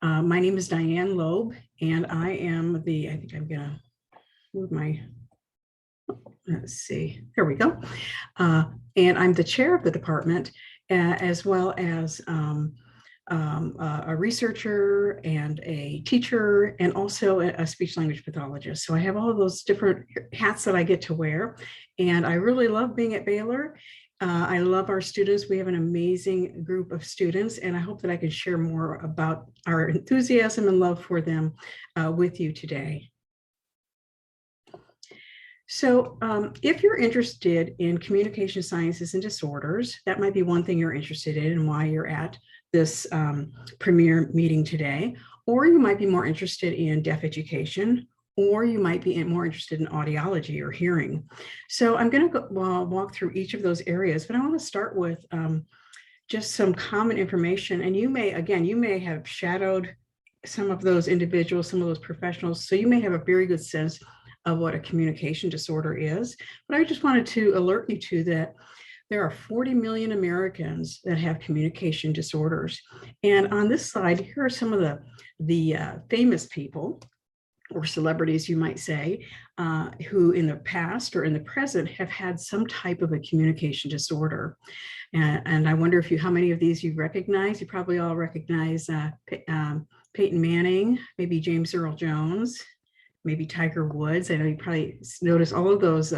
My name is Diane Loeb, and I am I think I'm gonna move let's see, here we go. And I'm the chair of the department, as well as a researcher and a teacher, and also a speech language pathologist. So I have all of those different hats that I get to wear, and I really love being at Baylor. I love our students. We have an amazing group of students, and I hope that I can share more about our enthusiasm and love for them with you today. So if you're interested in communication sciences and disorders, that might be one thing you're interested in and why you're at this premier meeting today. Or you might be more interested in deaf education, or you might be more interested in audiology or hearing. So I'm going to walk through each of those areas, but I want to start with just some common information. And you may have shadowed some of those individuals, some of those professionals, so you may have a very good sense of what a communication disorder is. But I just wanted to alert you to that there are 40 million Americans that have communication disorders. And on this slide, here are some of the famous people, or celebrities, you might say, who in the past or in the present have had some type of a communication disorder. And I wonder how many of these you recognize. You probably all recognize Peyton Manning, maybe James Earl Jones, maybe Tiger Woods. I know you probably notice all of those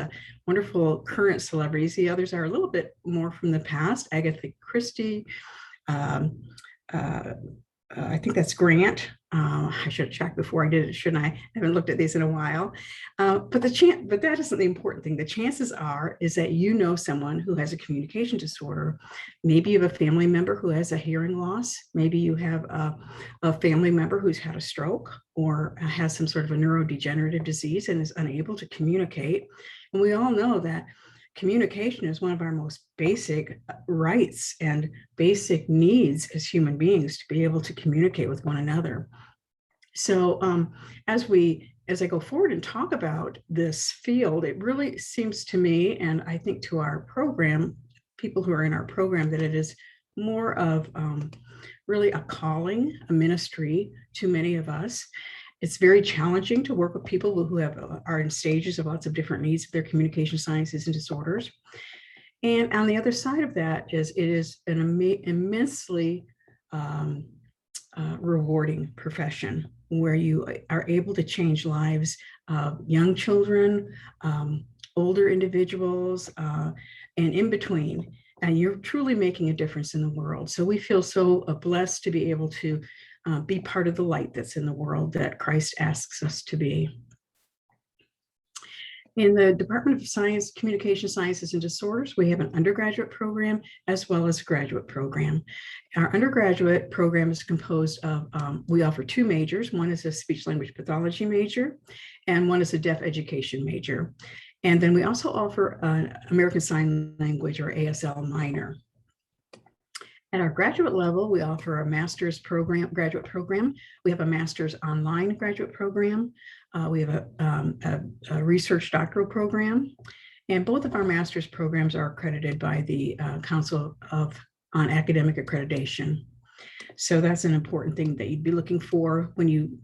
wonderful current celebrities. The others are a little bit more from the past. Agatha Christie, I think that's Grant. I should have checked before I did it, shouldn't I? I haven't looked at these in a while. But that isn't the important thing. The chances is that you know someone who has a communication disorder. Maybe you have a family member who has a hearing loss. Maybe you have a family member who's had a stroke or has some sort of a neurodegenerative disease and is unable to communicate. And we all know that communication is one of our most basic rights and basic needs as human beings, to be able to communicate with one another. So as I go forward and talk about this field, it really seems to me, and I think to our program, people who are in our program, that it is more of really a calling, a ministry to many of us. It's very challenging to work with people who are in stages of lots of different needs of their communication sciences and disorders. And on the other side of that it is an immensely rewarding profession, where you are able to change lives of young children, older individuals, and in between. And you're truly making a difference in the world. So we feel so blessed to be able to be part of the light that's in the world that Christ asks us to be. In the Department of Science, Communication Sciences and Disorders, we have an undergraduate program as well as a graduate program. Our undergraduate program is composed of, we offer two majors. One is a speech language pathology major, and one is a deaf education major. And then we also offer an American Sign Language, or ASL minor. At our graduate level, we offer a master's graduate program. We have a master's online graduate program. We have a research doctoral program. And both of our master's programs are accredited by the Council on Academic Accreditation. So that's an important thing that you'd be looking for when you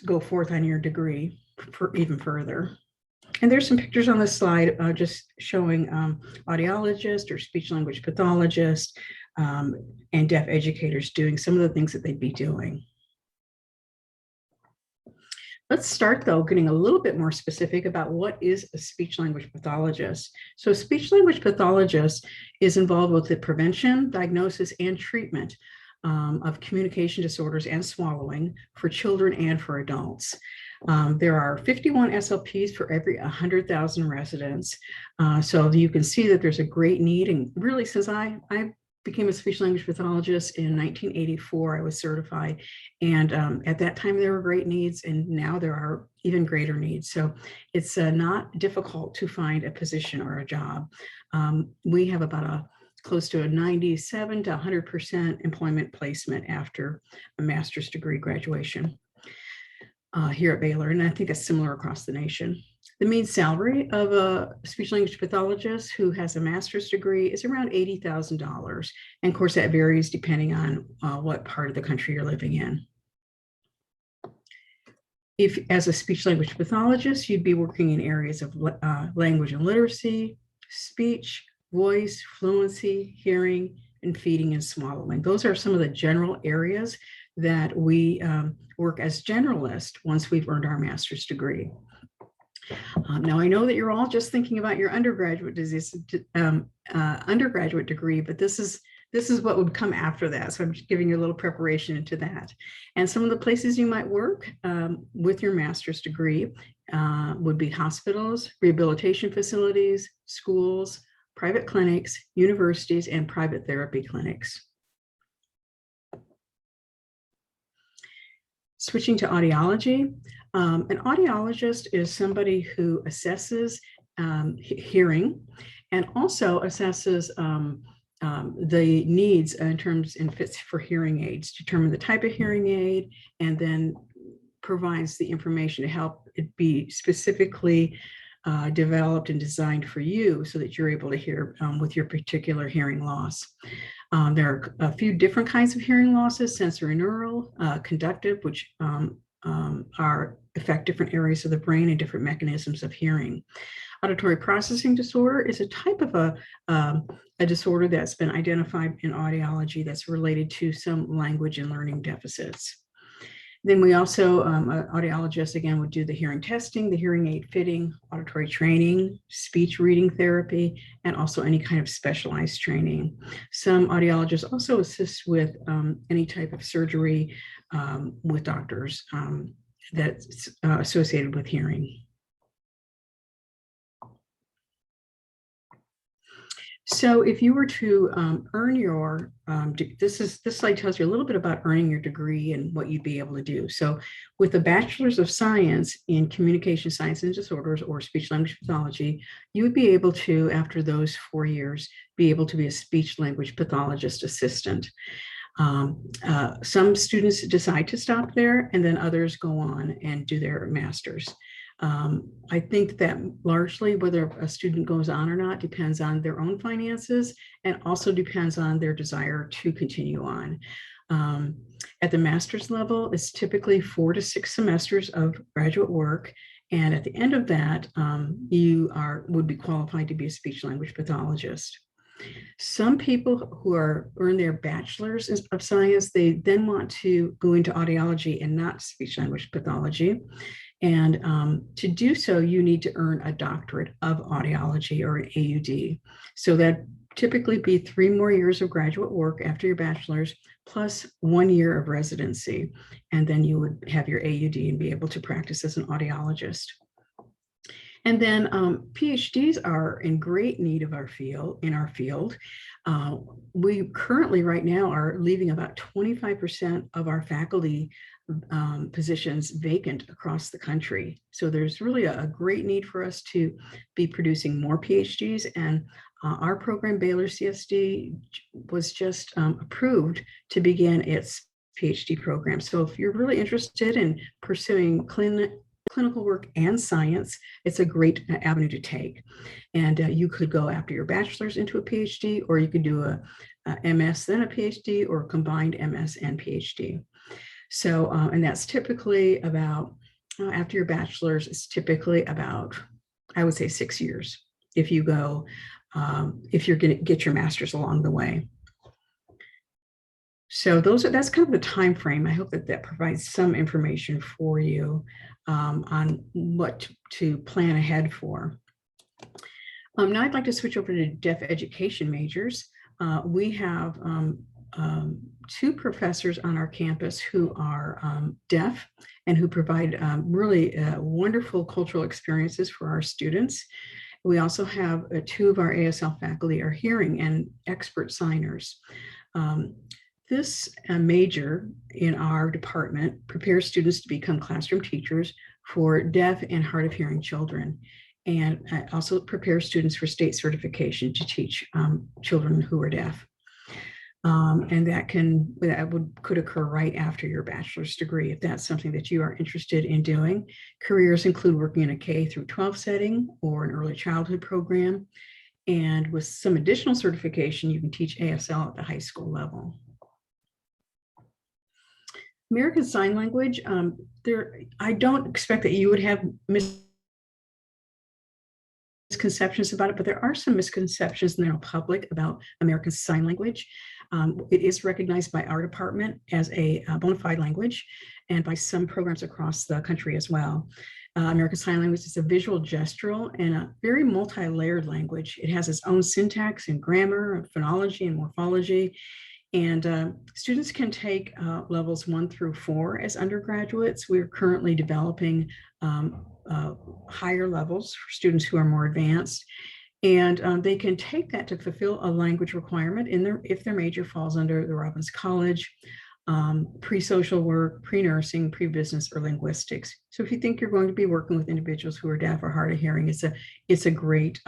go forth on your degree for even further. And there's some pictures on this slide just showing audiologists or speech language pathologists and deaf educators doing some of the things that they'd be doing. Let's start, though, getting a little bit more specific about what is a speech language pathologist. So a speech language pathologist is involved with the prevention, diagnosis, and treatment of communication disorders and swallowing for children and for adults. There are 51 SLPs for every 100,000 residents. So you can see that there's a great need. And really, since I became a speech language pathologist in 1984, I was certified. And at that time, there were great needs, and now there are even greater needs. So it's not difficult to find a position or a job. We have about close to a 97 to 100% employment placement after a master's degree graduation here at Baylor, and I think it's similar across the nation. The mean salary of a speech language pathologist who has a master's degree is around $80,000. And of course, that varies depending on what part of the country you're living in. If as a speech language pathologist, you'd be working in areas of language and literacy, speech, voice, fluency, hearing, and feeding and swallowing. Those are some of the general areas that we work as generalists once we've earned our master's degree. Now, I know that you're all just thinking about your undergraduate degree, but this is what would come after that. So I'm just giving you a little preparation into that. And some of the places you might work with your master's degree would be hospitals, rehabilitation facilities, schools, private clinics, universities, and private therapy clinics. Switching to audiology, an audiologist is somebody who assesses hearing and also assesses the needs in terms and fits for hearing aids, determine the type of hearing aid, and then provides the information to help it be specifically developed and designed for you so that you're able to hear with your particular hearing loss. There are a few different kinds of hearing losses: sensory neural, conductive, which affect different areas of the brain and different mechanisms of hearing. Auditory processing disorder is a type of a disorder that's been identified in audiology that's related to some language and learning deficits. Then we also, audiologists again would do the hearing testing, the hearing aid fitting, auditory training, speech reading therapy, and also any kind of specialized training. Some audiologists also assist with any type of surgery with doctors that's associated with hearing. So if you were to earn your, this slide tells you a little bit about earning your degree and what you'd be able to do. So with a bachelor's of science in communication science and disorders or speech language pathology, you would be able to, after those 4 years, be able to be a speech language pathologist assistant. Some students decide to stop there, and then others go on and do their master's. I think that largely whether a student goes on or not depends on their own finances and also depends on their desire to continue on. At the master's level, it's typically 4 to 6 semesters of graduate work. And at the end of that, you would be qualified to be a speech language pathologist. Some people who earn their bachelor's of science, they then want to go into audiology and not speech language pathology. And to do so, you need to earn a doctorate of audiology or an AUD. So that typically be 3 more years of graduate work after your bachelor's, plus 1 year of residency. And then you would have your AUD and be able to practice as an audiologist. And then PhDs are in great need of our field. We currently right now are leaving about 25% of our faculty positions vacant across the country. So there's really a great need for us to be producing more PhDs, and our program, Baylor CSD, was just approved to begin its PhD program. So if you're really interested in pursuing clinical work and science, it's a great avenue to take. And you could go after your bachelor's into a PhD, or you could do a MS, then a PhD, or a combined MS and PhD. So, and that's typically about, after your bachelor's, it's typically about, I would say 6 years if you go, if you're going to get your master's along the way. So that's kind of the time frame. I hope that provides some information for you on what to plan ahead for. Now I'd like to switch over to deaf education majors. We have 2 professors on our campus who are deaf and who provide really wonderful cultural experiences for our students. We also have 2 of our ASL faculty are hearing and expert signers. This major in our department prepares students to become classroom teachers for deaf and hard of hearing children, and also prepares students for state certification to teach children who are deaf. And that could occur right after your bachelor's degree if that's something that you are interested in doing. Careers include working in a K through 12 setting or an early childhood program, and with some additional certification, you can teach ASL at the high school level. American Sign Language, I don't expect that you would have misconceptions about it, but there are some misconceptions in the public about American Sign Language. It is recognized by our department as a bona fide language and by some programs across the country as well. American Sign Language is a visual gestural and a very multi-layered language. It has its own syntax and grammar, and phonology and morphology. And students can take levels 1 through 4 as undergraduates. We're currently developing higher levels for students who are more advanced. And they can take that to fulfill a language requirement if their major falls under the Robbins College, pre-social work, pre-nursing, pre-business, or linguistics. So if you think you're going to be working with individuals who are deaf or hard of hearing, it's a great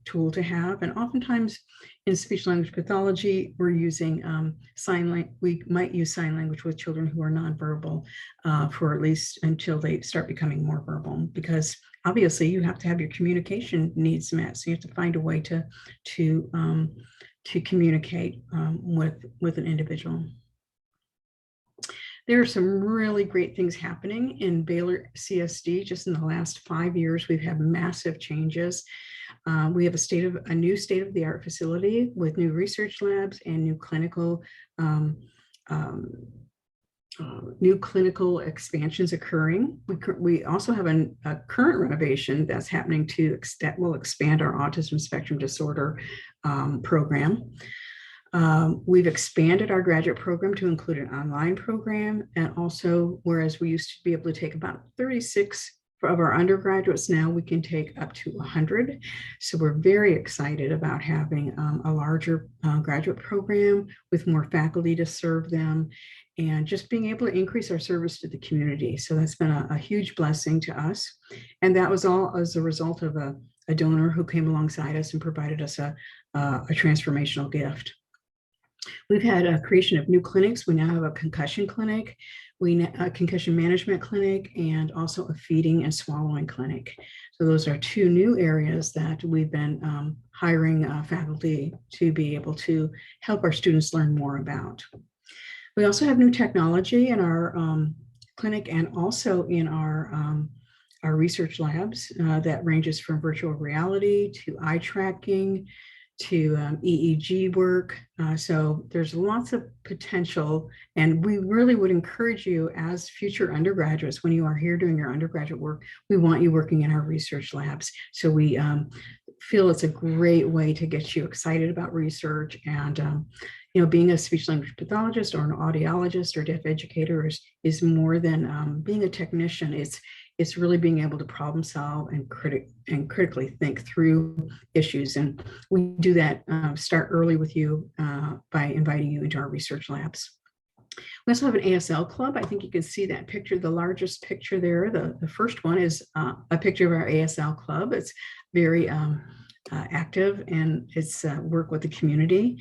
tool to have. And oftentimes in speech language pathology, we're using sign language. We might use sign language with children who are nonverbal for at least until they start becoming more verbal, because obviously you have to have your communication needs met. So you have to find a way to communicate with an individual. There are some really great things happening in Baylor CSD. Just in the last 5 years, we've had massive changes. We have a new state-of-the-art facility with new research labs and new clinical expansions occurring. We also have a current renovation that's happening that will expand our autism spectrum disorder program. We've expanded our graduate program to include an online program, and also, whereas we used to be able to take about 36 of our undergraduates, now we can take up to 100. So we're very excited about having a larger graduate program with more faculty to serve them, and just being able to increase our service to the community. So that's been a huge blessing to us. And that was all as a result of a donor who came alongside us and provided us a transformational gift. We've had a creation of new clinics. We now have a concussion clinic, a concussion management clinic, and also a feeding and swallowing clinic. So those are 2 new areas that we've been hiring faculty to be able to help our students learn more about. We also have new technology in our clinic and also in our research labs that ranges from virtual reality to eye tracking to EEG work. So there's lots of potential, and we really would encourage you as future undergraduates, when you are here doing your undergraduate work, we want you working in our research labs. So we feel it's a great way to get you excited about research. And being a speech language pathologist or an audiologist or deaf educator is more than being a technician. It's really being able to problem solve and critically think through issues. And we do that, start early with you by inviting you into our research labs. We also have an ASL club. I think you can see that picture, the largest picture there. The first one is a picture of our ASL club. It's very active, and it's work with the community.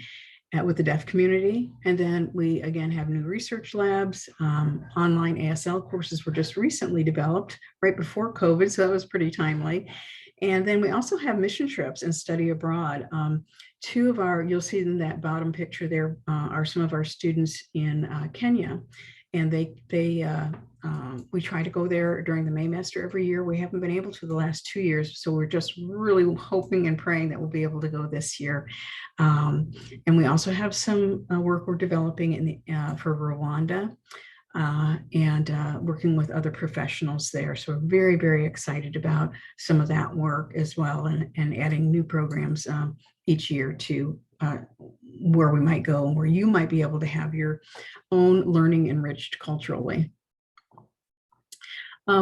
With the deaf community. And then we again have new research labs. Online ASL courses were just recently developed right before COVID, so that was pretty timely. And then we also have mission trips and study abroad. 2 of you'll see in that bottom picture there are some of our students in Kenya, and we try to go there during the Maymester every year. We haven't been able to the last 2 years, so we're just really hoping and praying that we'll be able to go this year. And we also have some work we're developing for Rwanda and working with other professionals there. So we're very, very excited about some of that work as well, and adding new programs each year to where we might go and where you might be able to have your own learning enriched culturally.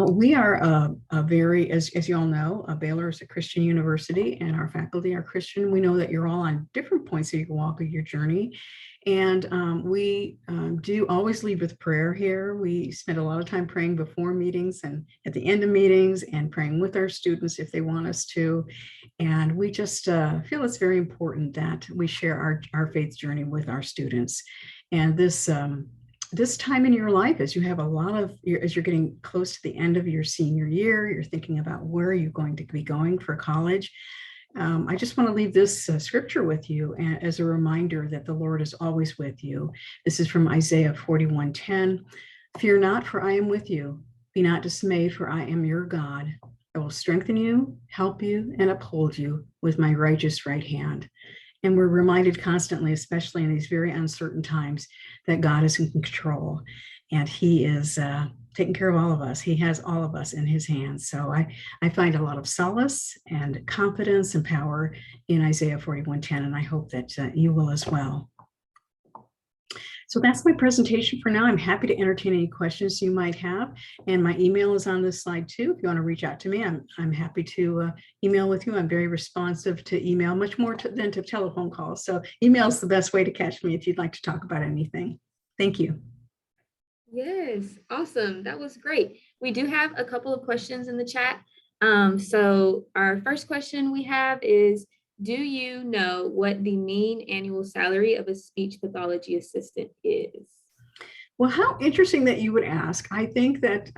We are as you all know, Baylor is a Christian university, and our faculty are Christian. We know that you're all on different points of your walk of your journey. And we do always lead with prayer here. We spend a lot of time praying before meetings and at the end of meetings, and praying with our students if they want us to. And we just feel it's very important that we share our faith journey with our students. And this time in your life, as you have as you're getting close to the end of your senior year, you're thinking about where you're going to be going for college. I just want to leave this scripture with you as a reminder that the Lord is always with you. This is from Isaiah 41:10. Fear not, for I am with you. Be not dismayed, for I am your God. I will strengthen you, help you, and uphold you with my righteous right hand. And we're reminded constantly, especially in these very uncertain times, that God is in control and he is taking care of all of us. He has all of us in his hands. So I find a lot of solace and confidence and power in Isaiah 41:10, and I hope that you will as well. So that's my presentation for now. I'm happy to entertain any questions you might have. And my email is on this slide too. If you want to reach out to me, I'm happy to email with you. I'm very responsive to email, much more than to telephone calls. So email is the best way to catch me if you'd like to talk about anything. Thank you. Yes, awesome. That was great. We do have a couple of questions in the chat. So our first question we have is, do you know what the mean annual salary of a speech pathology assistant is? Well, how interesting that you would ask. I think this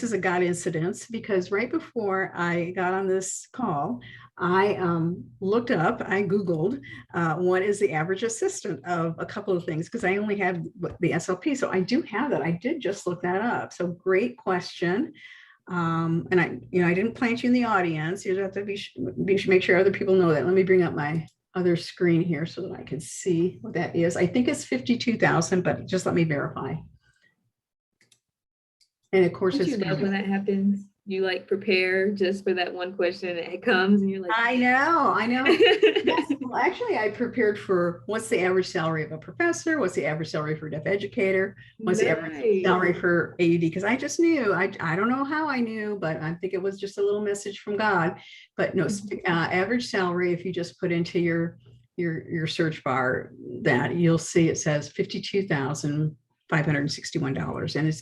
is a God incidence, because right before I got on this call, I looked up, I Googled what is the average assistant of a couple of things, because I only have the SLP. So I do have that. I did just look that up. So great question. And I didn't plant you in the audience. You have to make sure other people know that. Let me bring up my other screen here so that I can see what that is. I think it's 52,000, but just let me verify. And of course, Don't you love when that happens? You like prepare just for that one question and it comes and you're like, I know. Yes. Well, actually, I prepared for what's the average salary of a professor, what's the average salary for a deaf educator, what's the average salary for AUD, because I just knew, I don't know how I knew, but I think it was just a little message from God. But no, average salary, if you just put into your search bar, that you'll see it says $52,561, and there's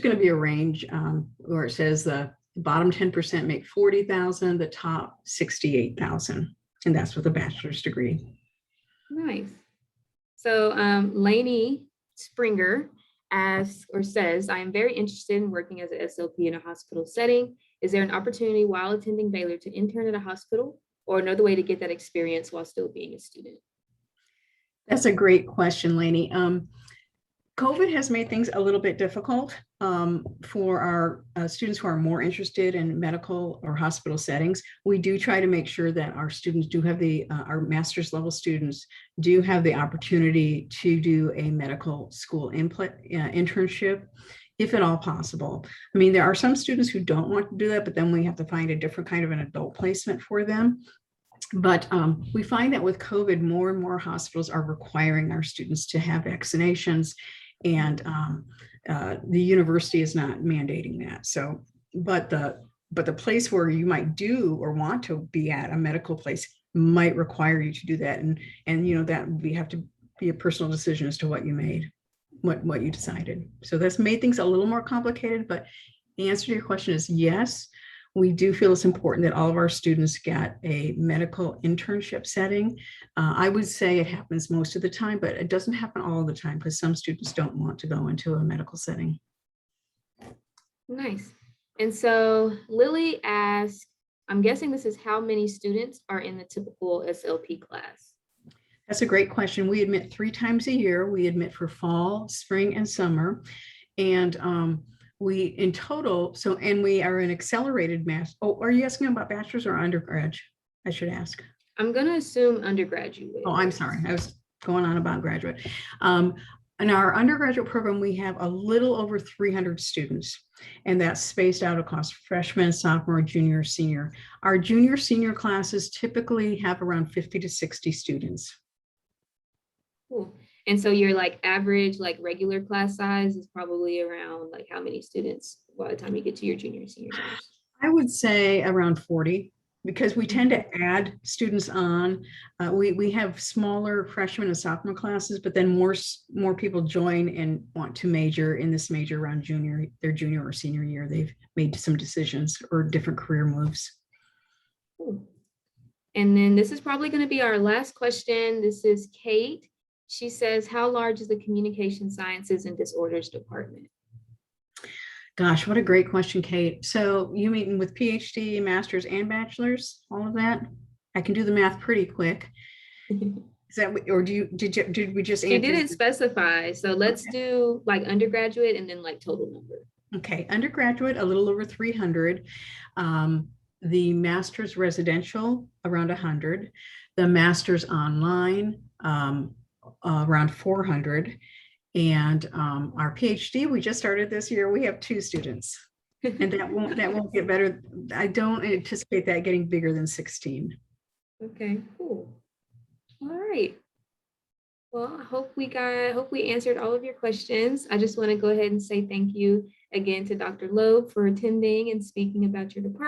going to be a range where it says the bottom 10% make 40,000, the top 68,000, and that's with a bachelor's degree. Nice. So Lainey Springer asks or says, I am very interested in working as an SLP in a hospital setting. Is there an opportunity while attending Baylor to intern at a hospital, or another way to get that experience while still being a student? That's a great question, Lainey. COVID has made things a little bit difficult for our students who are more interested in medical or hospital settings. We do try to make sure that our students do have our master's level students do have the opportunity to do a medical school internship, if at all possible. I mean, there are some students who don't want to do that, but then we have to find a different kind of an adult placement for them. But we find that with COVID, more and more hospitals are requiring our students to have vaccinations, and the university is not mandating that. So, but the place where you might do or want to be at, a medical place, might require you to do that, and that we have to be a personal decision as to what you made, what you decided. So that's made things a little more complicated. But the answer to your question is yes. We do feel it's important that all of our students get a medical internship setting. I would say it happens most of the time, but it doesn't happen all the time, because some students don't want to go into a medical setting. Nice. And so Lily asks, I'm guessing this is how many students are in the typical SLP class? That's a great question. We admit 3 times a year. We admit for fall, spring, and summer. And we in total, and we are an accelerated math. Oh, are you asking about bachelor's or undergrad? I should ask. I'm going to assume undergraduate. Oh, I'm sorry. I was going on about graduate. In our undergraduate program, we have a little over 300 students, and that's spaced out across freshman, sophomore, junior, senior. Our junior, senior classes typically have around 50 to 60 students. Cool. And so your average regular class size is probably around how many students by the time you get to your junior and senior years? I would say around 40, because we tend to add students on. We have smaller freshman and sophomore classes, but then more people join and want to major in this major around their junior or senior year. They've made some decisions or different career moves. Cool. And then this is probably going to be our last question. This is Kate. She says, how large is the Communication Sciences and Disorders Department? Gosh, what a great question, Kate. So you mean with PhD, master's, and bachelor's, all of that? I can do the math pretty quick. Is that, or did we just She answer? didn't specify, so let's Okay. do like undergraduate and then like total number. Okay, undergraduate, a little over 300. The master's residential, around 100. The master's online, around 400. And our PhD, we just started this year, we have 2 students. And that won't get better. I don't anticipate that getting bigger than 16. Okay, cool. All right. Well, I hope we answered all of your questions. I just want to go ahead and say thank you again to Dr. Loeb for attending and speaking about your department.